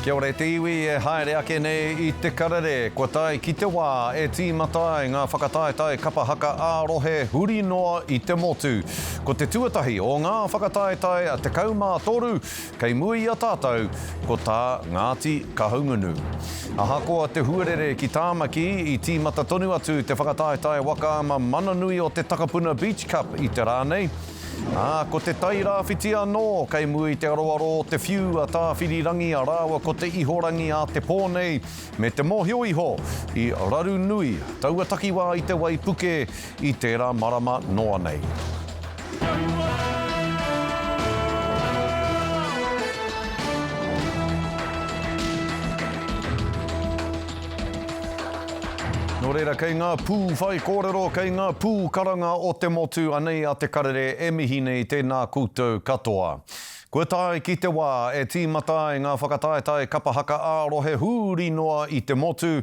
Kia ora te iwi e haere ake nei I te Karere. Kua tai ki te wā e ti Matapae ngā whakataetai kapa haka ārohe huri noa I te motu. Ko te tuatahi o ngā whakataetai a Te Kahu mā toru, kei mui a tātou, ko tā Ngāti Kahungunu. Aha koa te Huarere ki tāmaki I ti mata tonu atu te whakataetai waka ama mananui o te Ngā Puna Beach Cup I te Anei. Ko te tairāwhiti anō, kei mui te aroaro te whiu a tāwhirirangi a rāua ko te ihorangi a te pōnei, me te mōhio iho I raru nui, tauataki wā I te waipuke I tērā marama noa nei. Nō reira, kei ngā pū whai kōrero, kei ngā pū karanga o te motu anei a te Karere e mihi nei tēnā koutou katoa. Kua tai ki te wā e ti Matapae ngā whakataetai kapa haka ārohe huri noa I te motu.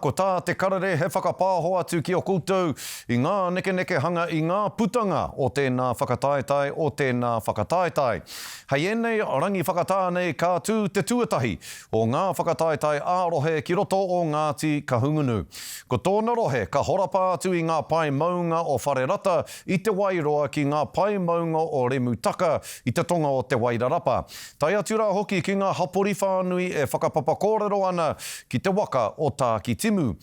Ko tā te Karere he whakapāho atu ki o koutou I ngā neke hanga I ngā putanga o tēnā whakataetai o tēnā whakataetai. Hei enei rangi whakatānei kā tū te tuatahi o ngā whakataetai ārohe ki roto o Ngāti Kahungunu. Ko tōna rohe ka horapa atu I ngā pai maunga o Wharerata I te Waiōrea ki ngā pai maunga o Remutaka I te tonga o te Wairarapa. Tai atu rā hoki ki ngā hapori whānui e whakapapa kōrero ana ki te waka o tā ki timu.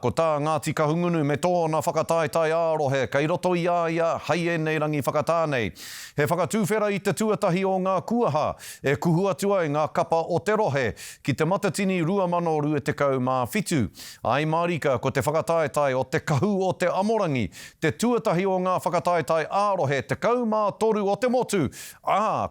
Ko tā Ngāti Kahungunu me tōna whakataetai ārohe kei roto I ia hei enei rangi whakatānei. He whakatūwhera I te tuatahi o ngā kuaha e kuhu atu ai ngā kapa o te rohe ki te matatini 2027. Ai marika ko te whakataetai o Te Kahu o Te Amorangi, te tuatahi o ngā whakataetai ārohe Te Kahu mā toru o te motu.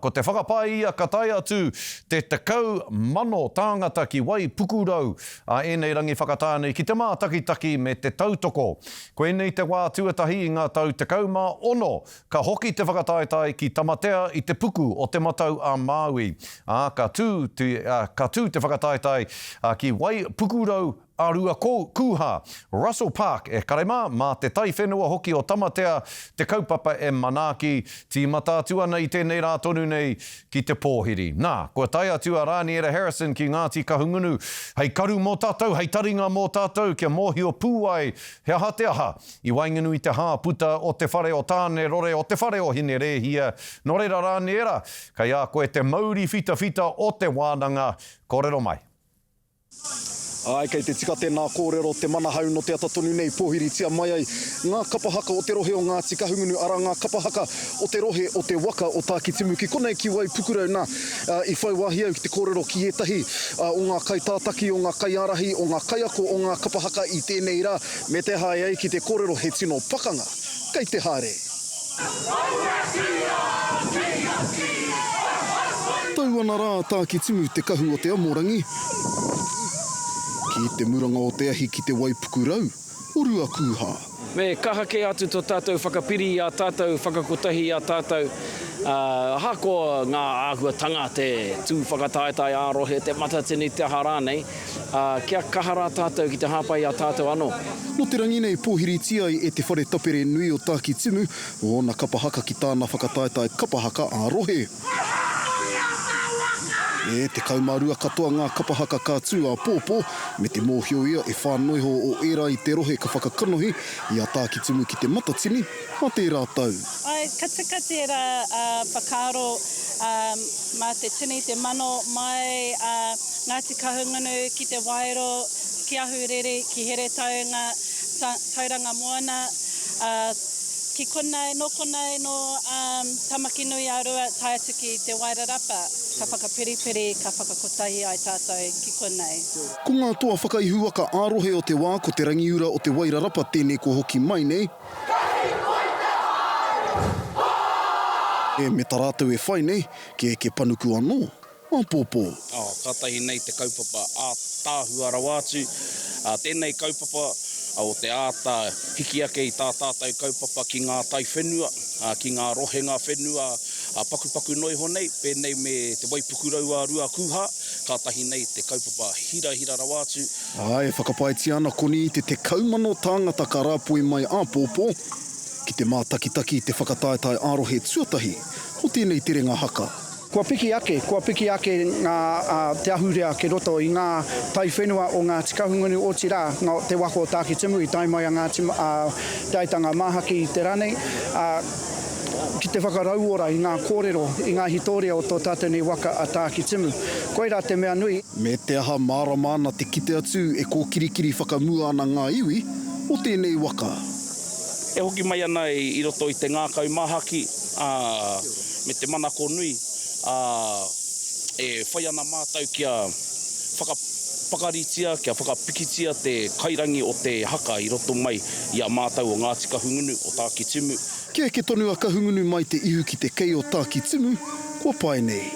Ko te whakapai ia ka tai atu te tekau mano tāngata ki wai pukurau enei rangi whakatānei ki te mā takitaki me te tautoko. Ko enei te wā tuatahi I ngā tau tekau mā ono ka hoki te whakataetai ki tamatea I te puku o te matau a Māui. Ka tū te whakataetai ki wai pukurau Arua Kuha, Russell Park e karema mā te tai whenua hoki o tamatea te kaupapa e manaki ti matātua nei tēnei rā tonu nei ki te pōhiri. Kua tai atua Rani Era Harrison ki Ngāti Kahungunu. Hei karu mō tātou, hei taringa mō tātou, kia mōhio pūai, he aha te aha. I wainganu I te hāputa o te whare o tāne rore o te whare o hine rehia. Nō reira Rani Era, kai a koe te mauri whita o te wānanga, kōrero mai. Kei te tika tēnā kōrero te manahau no te atatonu nei pōhiri tia mai ai. Ngā kapa haka o te rohe o Ngāti Kahungunu ara ngā kapa haka o te rohe o te waka o tā ki timu ki konei ki wai pukurau nā. I whai wāhi au ki te kōrero ki etahi o ngā kai tātaki, o ngā kai arahi, o ngā kai ako, o ngā kapa haka I tēnei rā. Me te hae ai ki te kōrero he tino pakanga. Kei te haere. Tau ana rā tā ki timu Te Kahu o Te Amorangi. Ki te muranga o te ahi ki te waipukurau, orua kuha. Me kahake atu tō tātou whakapiri a tātou, whakakotahi a tātou. Hako ngā āhuatanga te tū whakataetai ārohe, te matatini te harānei. Kia kahara tātou ki te hāpai a tātou anō. No te rangi nei pōhiri tia e te whare tapere nui o tā ki timu, o na kapa haka ki tāna whakataetai kapa haka ārohe. E te kaumārua katoa ngā kapa haka kātū a pōpō, me te mōhio ia e whānoiho o era I te rohe ka whakakanohi I a tā ki timu ki te matatini, a te rātau. Ka tika tērā whakaaro mā te tini te mano mai Ngāti Kahungunu ki te Wairo, ki Huarere, ki here taunga, tauranga moana, ki konei, no tamaki nui arua tai atu ki te Wairarapa, ka whakapiripiri, ka whakakotahi ai tātou ki konei. Ko ngā toa whakaihuaka ārohe o te wā, ko te rangiura o te Wairarapa tēnei ko hoki mai nei. E me tā rātou e whai nei, ki eke panuku anō, a pōpō. Kātahi nei te kaupapa a tāhuara wātu, tēnei kaupapa, o te āta hiki ake I tā tātou kaupapa ki ngā tai whenua, ki ngā rohenga whenua, paku noi honei, pēnei me te waipukurau a rua kuha, kātahi nei te kaupapa hira rawātu. Whakapaiti ana koni te kaumano tāngata ka rāpoi mai a pōpō, ki te mātakitaki te whakataetai ārohe tuatahi, ho tēnei te renga haka. Kua piki ake ngā te ahurea ke roto i ngā tai whenua o ngā Te Kahu ngunu o Tirā, ngā te wako o tāki timu i taimai a ngā te aitanga māhaki i te ranei. Ki te whakarauora i ngā kōrero, i ngā hitoria o tō tātou nei waka a tāki timu. Koira te mea nui. Me te aha māramana te kite atu e ko kirikiri whakamua ana ngā iwi o tēnei waka. E hoki mai ana i roto i te ngākau māhaki, me te manako nui, e whai ana mātau kia whakapakaritia, kia whakapikitia te kairangi o te haka i roto mai i a mātau o ngā Te Kahu ngunu o tāki timu. Kia ke tonu a kahungunu mai te ihu ki te kei o tāki timu, kua pai nei.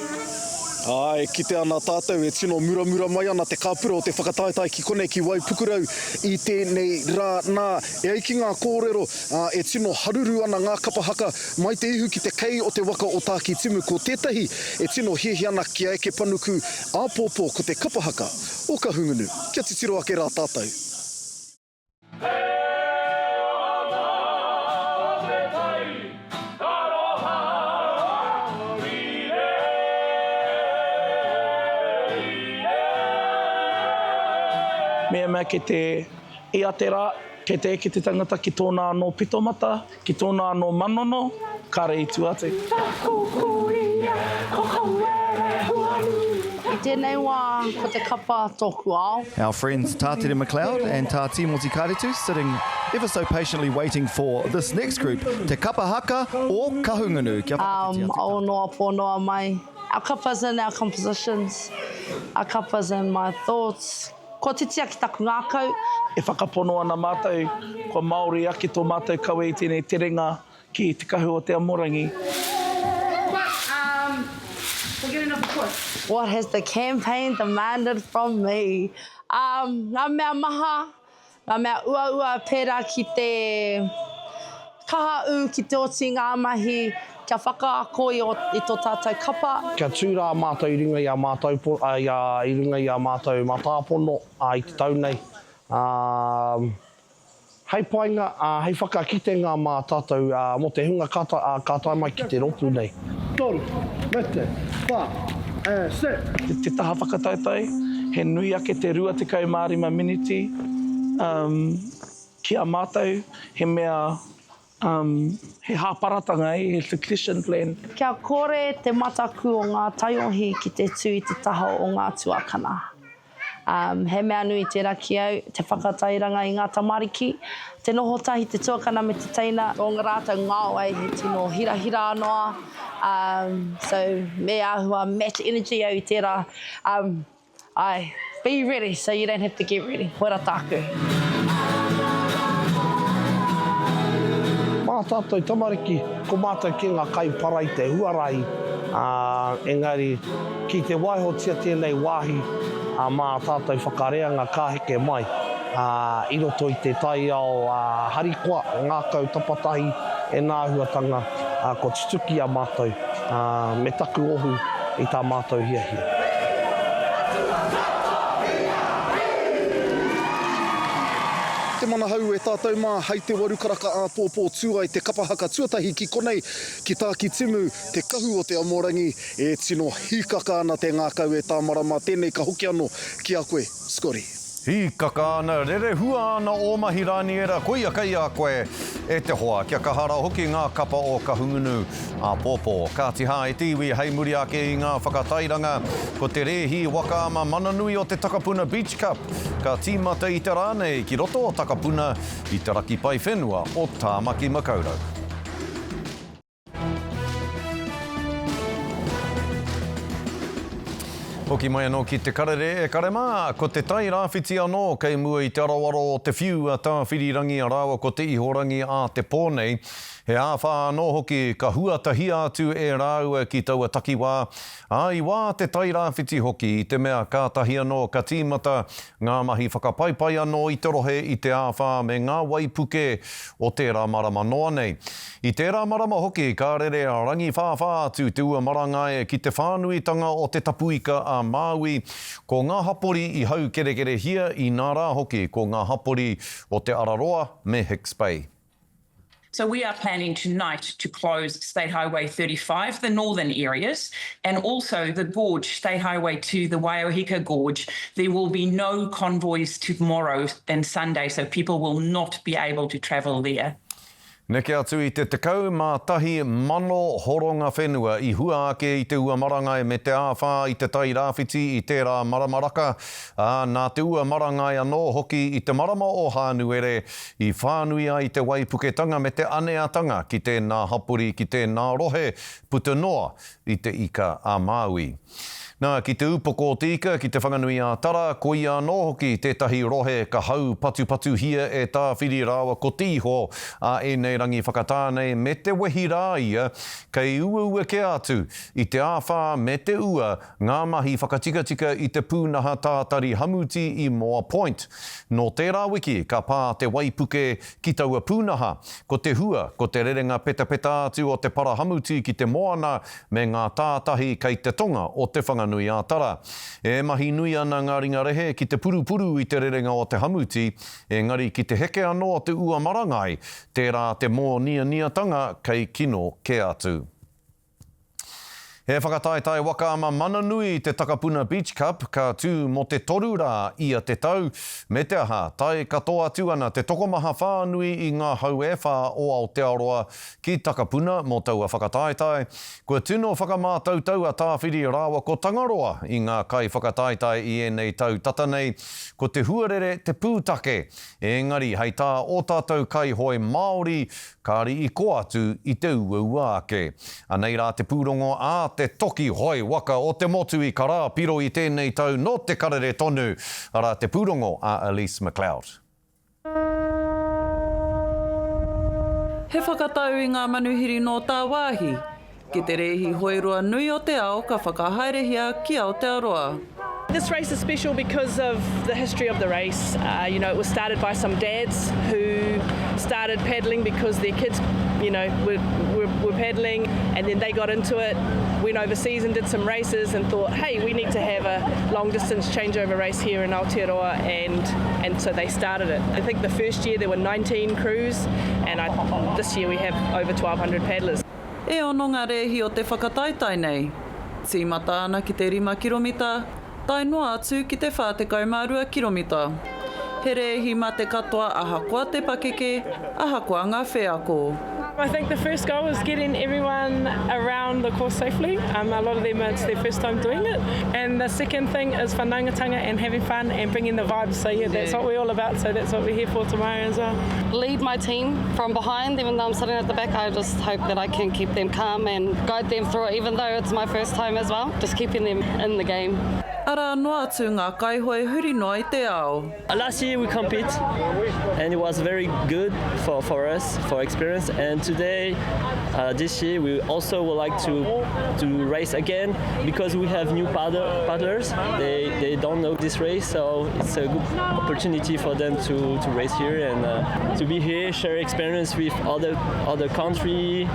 Ai, ki te ana tātou e tino muramura mai ana te kāpura o te whakataetai ki konei ki Waipukurau i tēnei rā nā. E ai ki ngā kōrero e tino haruru ana ngā kapa haka mai te ihu ki te kei o te waka o tāki timu. Ko tētahi e tino hihi ana ki eke panuku āpōpō ko te kapa haka o kahungunu. Kia titiro ake rā tātou. Mea ke te iatera, ke te tangata ki tōna anō pitomata, ki tōna anō manono, ka rei tu ate. I tēnei wā, ko te kapa tōku ao. Our friends Tātere McLeod and Tā Timoti Karetu sitting ever so patiently waiting for this next group, Te Kapa Haka o Kahungunu. O noa pōnoa mai. Our kapas and our compositions, our kapas and my thoughts. Ko titia ki taku ngākau. E whakapono ana mātou, ko Māori ake tō mātou kaua i tēnei terenga ki Te Kahu o Te Amorangi. What has the campaign demanded from me? Ngā mea maha, ngā mea ua pērā ki te kaha ki te oti ngā mahi, kia whakaakoi i tō tātou kapa. Kia tūrā mātou i runga i a mātou, i runga i a mātou matāpono i te tau nei. Hei painga, hei whakakite ngā mā tātou mo te hunga kātai mai ki te ropu nei. Toru, mete, wha, se. Te taha whakataitai, he nui ake te rua te kaumārima miniti. Ki a mātou, he mea he hāparatanga he succession plan. Kia kore te mataku o ngā taiohi ki te tū i te taha o ngā tuakana. He mea nui te raki au, te whakatairanga i ngā tamariki, te noho tahi te tuakana me te teina o ngā rātou ngāwai, he tino hira anoa. So me ahua match energy au i tērā. Be ready so you don't have to get ready. Hora tāku. Mā tātou tamariki, ko mātou ki ngā kai parai te huarai. Engari, ki te waihotia tēnei wāhi, mā tātou whakareanga kāheke mai. I roto i te tai ao harikoa, ngākau tapatahi, e nāhuatanga, ko tituki a mātou, me taku ohu i tā mātou hiahia. Te mana hau e tātou mā, hei te warukaraka a pōpō tūai te kapa haka tuatahi ki konei, ki tāki timu, Te Kahu o Te Amorangi, e tino hikaka ana te ngākau e tā marama, tēnei ka hoki anō ki a koe, Skori. Hikaka ana, rere hua ana o mahirani era, koia kai a koe e te hoa. Kia kahara hoki ngā kapa o Kahungunu a pōpō. Ka tiha e tiwi hei muri ake i ngā whakatairanga ko te rehi waka ama mananui o te Takapuna Beach Cup. Ka tīmata i te rānei ki roto o Takapuna i te raki pai whenua o Tāmaki Makaurau. Hoki mai anō ki te karere e karema, ko te tai rāwhiti anō kei mua i te arawaro o te whiu a tāwhirirangi a rāua ko te ihorangi a te pōnei. He āwha anō hoki ka huatahia atu e rāua ki taua takiwā. I wā te tai rāwhiti hoki i te mea kātahi anō ka tīmata ngā mahi whakapaipai anō i te rohe i te āwha me ngā waipuke o tērā marama noa nei. I tērā marama hoki ka rere a rangi whāwhā atu te ua marangae ki te whānuitanga o te tapuika a Māui ko ngā hapori i hau kerekere hia i nā rā hoki ko ngā hapori o te Aotearoa me Hicks Bay. So we are planning tonight to close State Highway 35, the northern areas, and also the gorge, State Highway to the Waiōrea Gorge. There will be no convoys tomorrow and Sunday, so people will not be able to travel there. Neke atu I Te Kahu mā tahi mano horonga whenua I hua ake I te ua marangai me te āwhā I te tai rāwhiti I tērā maramaraka. Nā te ua marangai anō hoki I te marama o Hānuere I whānui ai te waipuketanga me te aneatanga ki tēnā hapuri ki tēnā rohe puta noa I te ika a Māui. Nā, ki te upoko tika, ki te whanganui a tara, ko ia anō hoki tētahi rohe ka hau patu hia e tā whiri rāua ko tīho a enei rangi whakatānei me te wehi rā ia, kei ua ke atu I te āwhā me te ua ngā mahi whakatika I te pūnaha tātari hamuti I Moa Point. Nō tērā wiki, ka pā te waipuke ki taua pūnaha, ko te hua, ko te rerenga peta atu o te para hamuti ki te moana me ngā tātahi kei te tonga o te whanganui a tara. E mahi nui ana ngā ringa rehe ki te puru I te rerenga o te hamuti, engari ki te heke anō o te ua marangai, tērā te mō niatanga kei kino ke atu. He whakataetai waka ama mana nui te Takapuna Beach Cup ka tū mo te toru rā ia te tau. Me te aha, tai katoa atu ana te tokomaha whānui I ngā hauewha o Aotearoa ki Takapuna mo taua whakataetai. Kua tino whakamātautau a tāwhiri rāua ko Tangaroa I ngā kai whakataetai I enei tau tatanei. Ko te Huarere te pūtake. Engari hei tā o tātou kai hoi Māori kāri I ko atu I te ua ake. Anei rā te pūrongo a te toki hoi waka o te motu I karā piro I tēnei tau no te karere tonu. Ara te pūrongo a Elise McLeod. He whakatau I ngā manuhiri no tā wāhi. Ki te rehi hoirua nui o te ao ka whakahaerehia ki Aotearoa. This race is special because of the history of the race. It was started by some dads who started paddling because their kids, were paddling, and then they got into it, went overseas and did some races and thought, hey, we need to have a long distance changeover race here in Aotearoa, and so they started it. I think the first year there were 19 crews, and this year we have over 1,200 paddlers. E ono ngā rehi o te whakataitai nei. Tīmata ana ki te 5 kiromita, tai noa atu ki te 42 kiromita. He rehi ma te katoa ahakoa te pakeke, ahakoa ngā wheako. I think the first goal is getting everyone around the course safely. A lot of them, it's their first time doing it. And the second thing is whanaungatanga and having fun and bringing the vibes. So yeah, that's what we're all about. So that's what we're here for tomorrow as well. Lead my team from behind, even though I'm sitting at the back. I just hope that I can keep them calm and guide them through it, even though it's my first time as well. Just keeping them in the game. Ara noa atu ngā kaihoi huri noa I te ao. Last year we compete and it was very good for us, for experience. And today, this year, we also would like to race again because we have new paddlers. They don't know this race, so it's a good opportunity for them to race here and to be here, share experience with other country,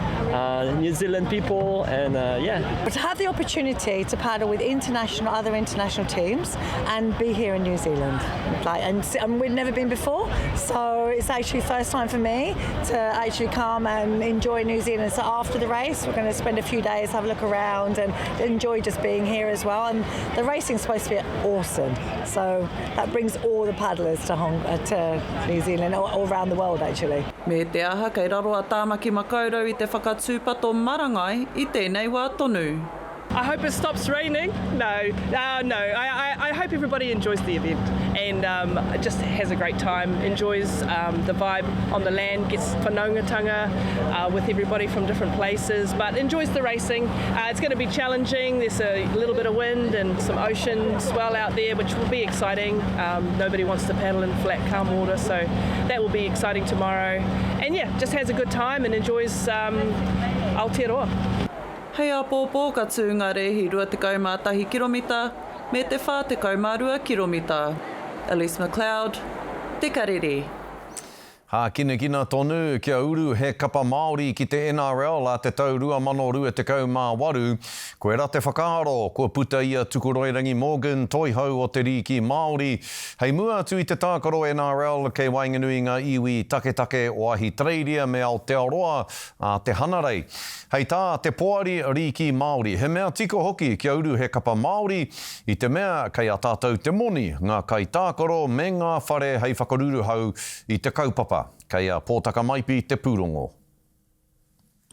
New Zealand people, and yeah. But to have the opportunity to paddle with other international teams and be here in New Zealand, and we've never been before, so it's actually first time for me to actually come and enjoy New Zealand. So after the race, we're going to spend a few days, have a look around and enjoy just being here as well. And the racing's supposed to be awesome, so that brings all the paddlers to New Zealand, all around the world actually. Me te aha kei raro a tāmaki makaurau I te whakatūpato marangai I tēnei wā tonu. I hope it stops raining. No. I hope everybody enjoys the event and just has a great time, enjoys the vibe on the land, gets whanaungatanga with everybody from different places, but enjoys the racing. It's going to be challenging. There's a little bit of wind and some ocean swell out there, which will be exciting. Nobody wants to paddle in flat, calm water, so that will be exciting tomorrow. And yeah, just has a good time and enjoys Aotearoa. Hei a pōpō ka tū ngā rehi 21 kiromita me te 42 kiromita. Elise McLeod, Te Karere. Kina tonu kia uru he kapa Māori ki te NRL a te tau 2028. Koe rā te whakaaro, kua puta ia tukuroirangi Morgan, toihau o te riki Māori. Hei mua atu i te tākaro NRL kei wainganui ngā iwi take o ahi Treiria me Aotearoa a te Hanarei. Hei tā te poari riki Māori. He mea tiko hoki kia uru he kapa Māori i te mea kei a tātou te moni, ngā kai tākaro me ngā whare hei whakaruru hau i te kaupapa. Kei a pōtaka maipi te pūrongo.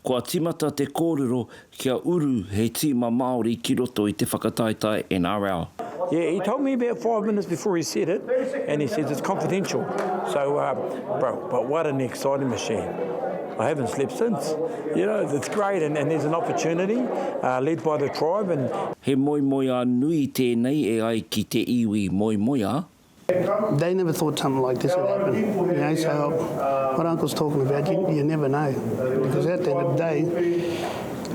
Kua timata te kōrero kia uru he tīma Māori ki roto i te whakataetai NRL. Yeah, he told me about 5 minutes before he said it, and he says it's confidential. So, but what an exciting machine. I haven't slept since. You know, it's great, and there's an opportunity led by the tribe. And He moimoia nui tēnei e ai ki te iwi moimoia. They never thought something like this would happen. You know, so what Uncle's talking about, you never know. Because at the end of the day,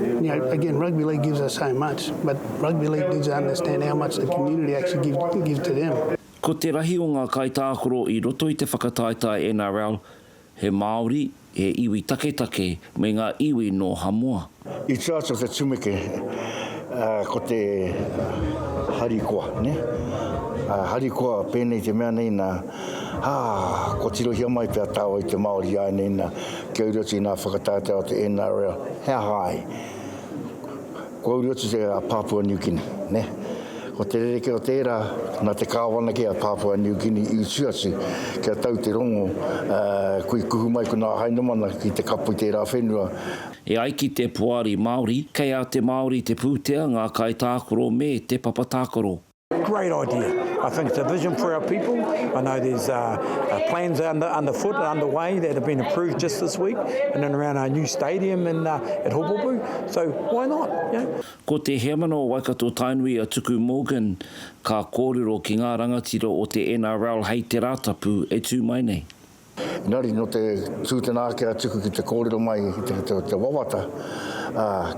you know, again, rugby league gives us so much, but rugby league needs to understand how much the community actually gives to them. Ko te rahi o ngā kai tākoro i roto i te whakataetai NRL, he Māori, he iwi take me ngā iwi no Hamoa. I charge of the tumeke, ko te harikoa, ne? Harikoa pēnei te mea nei nā, ko tirohia mai pēr tāua i te Māori ai nei nā, kia uriotu i nā whakataetai o te NRL, hea hai. Ko uriotu te Papua New Guinea, ne? Ko te rereke o tērā, nā te kāwana ki a Papua New Guinea i utuatu, kia tau te rongo, kui kuhu mai ko nā hainamana ki te kapu i tērā whenua. E ai ki te poari Māori, kei a te Māori te pūtea ngā kai tākoro me te papa tākoro. great idea. I think it's a vision for our people. I know there's plans underfoot and underway that have been approved just this week, and then around our new stadium at Hopopu. So why not? Yeah. Ko te heamana o Waikato Tainui a tuku Morgan, ka kōrero ki ngā rangatira o te NRL hei te rātapu e tū mai nei. Nari no te tūtena ake a tuku ki te kōrero mai i te wawata,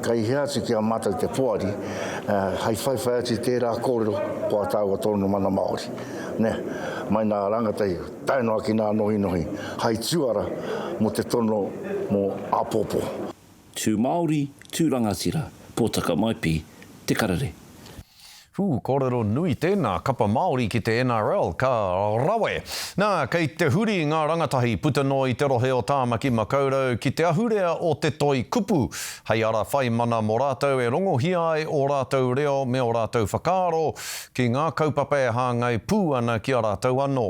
kai hea atu ki a mata i te poari, hei whaiwhai atu tērā kōrero o a tāua tōnu mana Māori. Ne, mai nā rangatai, tainoa ki nā nohi, hei tuara mo te tono mo Apopo. Tū Māori, tū rangatira, pōtaka maipi, te Karere. Kōrero nui tēnā kapa Māori ki te NRL, ka rawe. Nā, kei te huri ngā rangatahi puta no i te rohe o tāmaki makaurau ki te ahurea o te toi kupu. Hei ara whai mana mō rātou e rongohia ai o rātou reo me o rātou whakaaro ki ngā kaupapa e hāngai pū ana ki a rātou anō.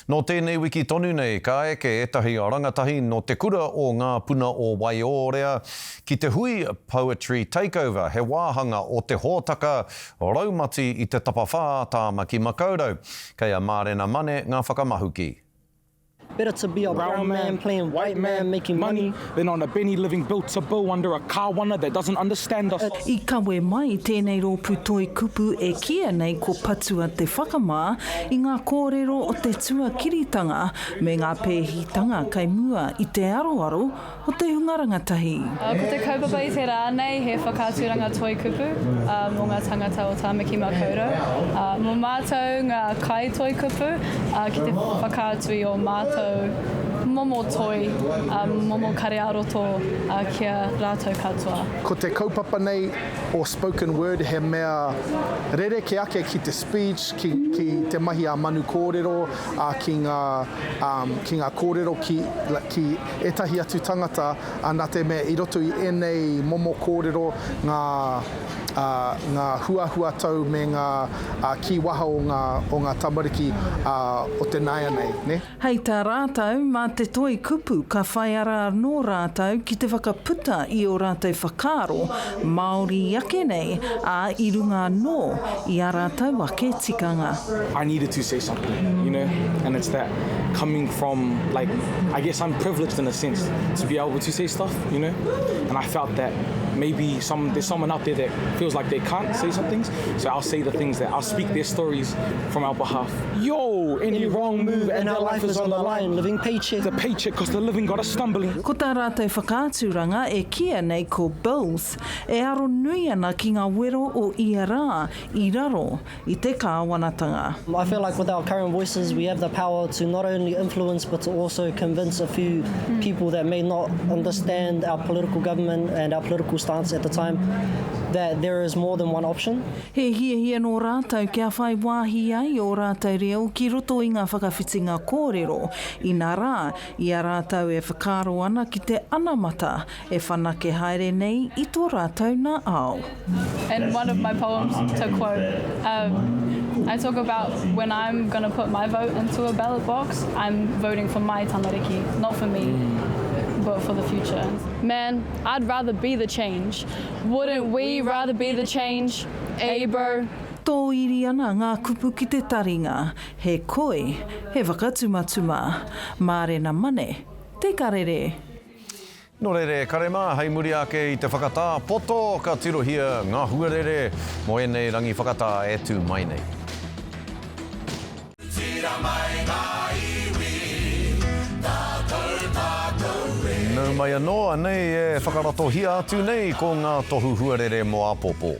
No tēnei wiki tonu nei, ka eke etahi a rangatahi no te kura o Ngā Puna o Waiōrea ki te hui Poetry Takeover, he wāhanga o te hōtaka raumati i te tapawhā tāmaki makaurau. Kei a mārena mane ngā whakamahuki. Better to be a brown man playing white man making money than on a Benny living built to bill under a kāwana that doesn't understand us. I kawe mai tēnei rōpū toi kupu e kia nei ko patua te whakamā i ngā kōrero o te tuakiritanga me ngā pēhitanga kai mua i te aroaro o te hungarangatahi. Ko te kaupapa i te rānei he whakāturanga toi kupu mō ngā tangata o tāmaki makaurau. Mō mātou ngā kai toi kupu ki te whakātui o mātou momo toi, momo karearoto kia rātou katoa. Ko te kaupapa nei o spoken word he mea rere ke ake ki te speech, ki te mahi a manu kōrero, ki ngā kōrero ki etahi atu tangata, nā te mea i roto i enei momo kōrero ngā huahua tau me ngā ki waha o ngā tamariki o te naia nei. Ne? Hei tā rātau, mā te toi kupu ka whai ara no rātau ki te whakaputa i o rātau whakaaro, Māori ake nei, a i runga no i a rātau ake tikanga. I needed to say something, you know, and it's that coming from, like, I guess I'm privileged in a sense to be able to say stuff, you know, and I felt that maybe there's someone out there that feels like they can't say some things. So I'll say the things I'll speak their stories from our behalf. Yo, any wrong move and their life is on the line. Living paycheck. The paycheck cost the living got us stumbling. Ko tā rātou whakāturanga e kia nei ko Bills, e aro nui ana ki ngā wero o ia rā, I raro, I te kāwanatanga. I feel like with our current voices, we have the power to not only influence, but to also convince a few people that may not understand our political government and our political stance at the time, that there is more than one option. He hia no rātou kia whai wāhi ai o rātou reo ki roto I ngā whakawhitinga kōrero. I nā rā, I a rātou e whakaro ana ki te anamata e whanake haere nei I tō rātou nā ao. In one of my poems, to quote, I talk about when I'm going to put my vote into a ballot box, I'm voting for my tamariki, not for me, but for the future. Man, I'd rather be the change. Wouldn't we rather be the change? Eh, bro? Tō iri ana ngā kupu ki te taringa, he koe, he whakatumatuma, mārena mane, te karere. No rere, karema, hei muri ake I te whakatā poto, ka tirohia ngā huarere, mo enei rangi whakatā e tū mai nei. Nau mai anō, Anei e whakaratohia atu nei ko ngā tohu huarere mo Apopo.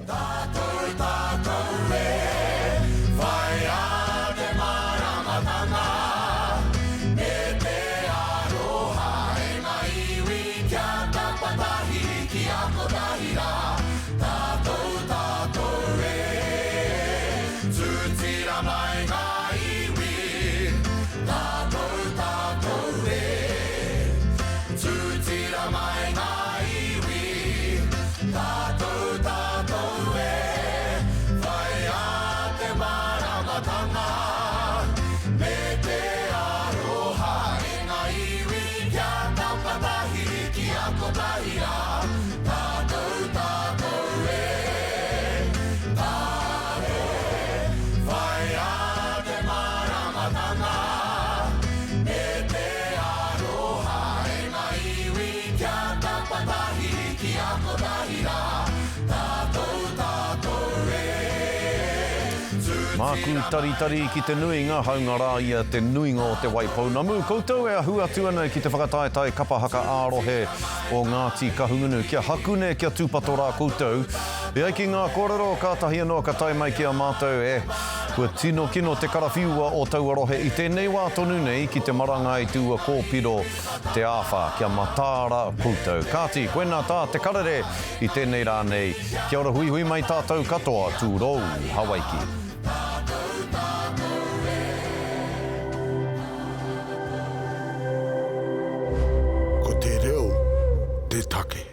Māku taritari ki te nui ngā haunga rā ia te nuinga o te Waipou Namu. Koutou e ahu atu ana ki te whakataetai kapa haka ārohe o Ngāti Kahungunu. Kia hakune, kia tūpato rā koutou. E ai ki ngā kōrero, kātahi anō ka tai mai ki a mātou e kua tino kino te karawhiua o Tauarohe I tēnei wā tonu nei ki te maranga I tua kōpiro te āwha kia mataara koutou. Kāti, koena tā te karere I tēnei rā nei. Kia ora hui hui mai tātou katoa tūrou Hawaiki. Ko te reo, te take.